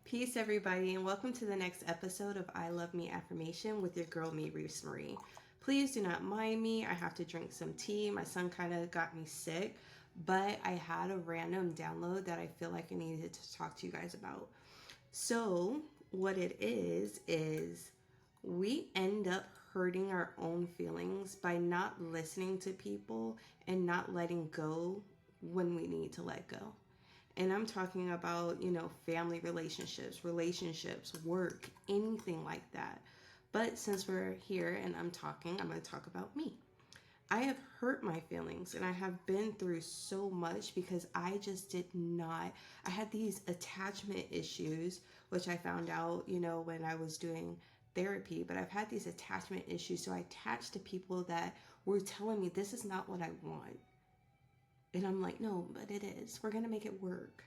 Peace, everybody, and welcome to the next episode of I Love Me Affirmation with your girl, me, Reese Marie. Please do not mind me. I have to drink some tea. My son kind of got me sick, but I had a random download that I feel like I needed to talk to you guys about. So, what it is we end up hurting our own feelings by not listening to people and not letting go when we need to let go. And I'm talking about, family relationships, work, anything like that. But since we're here and I'm going to talk about me. I have hurt my feelings and I have been through so much because I just did not. I had these attachment issues, which I found out, when I was doing therapy, but I've had these attachment issues. So I attached to people that were telling me this is not what I want. And I'm like, no, but it is. We're going to make it work.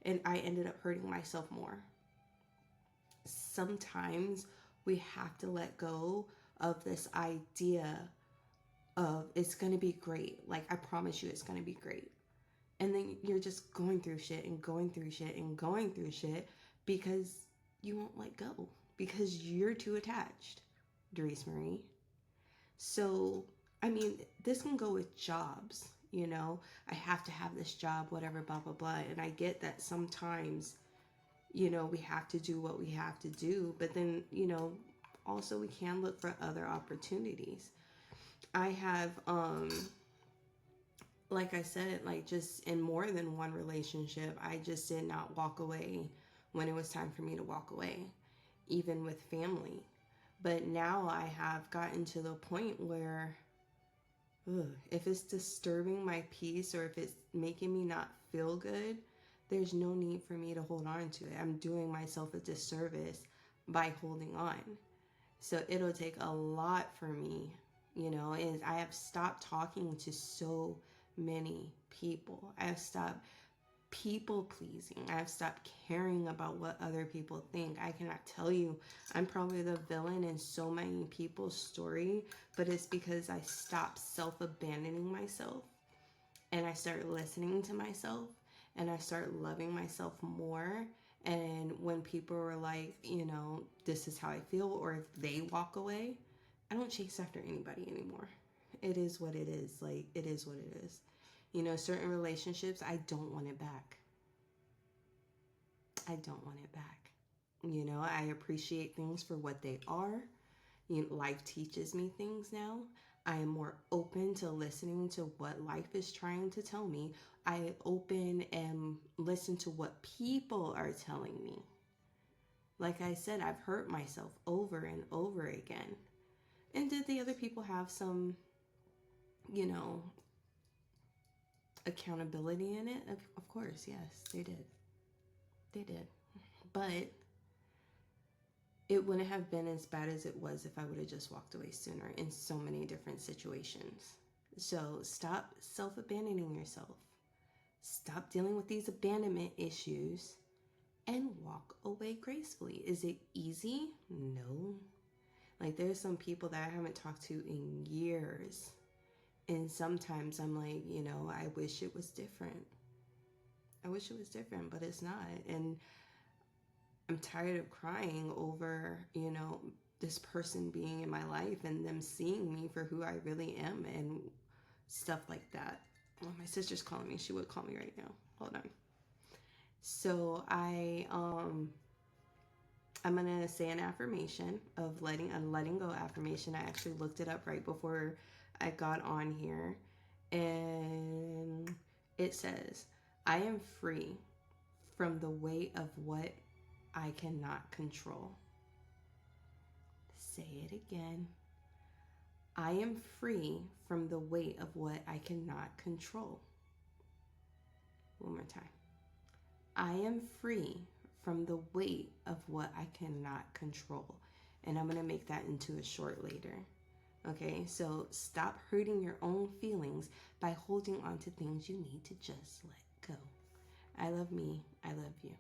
And I ended up hurting myself more. Sometimes we have to let go of this idea of it's going to be great. Like, I promise you it's going to be great. And then you're just going through shit and going through shit and going through shit because you won't let go. Because you're too attached, Doris Marie. So, this can go with jobs. I have to have this job, whatever, blah, blah, blah. And I get that sometimes, we have to do what we have to do. But then, also we can look for other opportunities. I have, like I said, like just in more than one relationship, I just did not walk away when it was time for me to walk away, even with family. But now I have gotten to the point where if it's disturbing my peace or if it's making me not feel good, there's no need for me to hold on to it. I'm doing myself a disservice by holding on. So it'll take a lot for me, and I have stopped talking to so many people. I have stopped people pleasing. I've stopped caring about what other people think. I cannot tell you, I'm probably the villain in so many people's story, but it's because I stopped self-abandoning myself and I started listening to myself and I started loving myself more. And when people were like, this is how I feel, or if they walk away, I don't chase after anybody anymore. It is what it is. Like, it is what it is. Certain relationships, I don't want it back. I don't want it back. I appreciate things for what they are. Life teaches me things now. I am more open to listening to what life is trying to tell me. I open and listen to what people are telling me. Like I said, I've hurt myself over and over again. And did the other people have some, accountability in it? Of course, yes, they did. They did. But it wouldn't have been as bad as it was if I would have just walked away sooner in so many different situations. So stop self-abandoning yourself. Stop dealing with these abandonment issues and walk away gracefully. Is it easy? No. Like, there's some people that I haven't talked to in years. And sometimes I'm like, I wish it was different. I wish it was different, but it's not. And I'm tired of crying over, this person being in my life and them seeing me for who I really am and stuff like that. Well, my sister's calling me. She would call me right now. Hold on. So I'm gonna say an affirmation of letting go affirmation. I actually looked it up right before I got on here, and it says, "I am free from the weight of what I cannot control." Say it again. I am free from the weight of what I cannot control. One more time. I am free from the weight of what I cannot control. And I'm going to make that into a short later. Okay, so stop hurting your own feelings by holding on to things you need to just let go. I love me. I love you.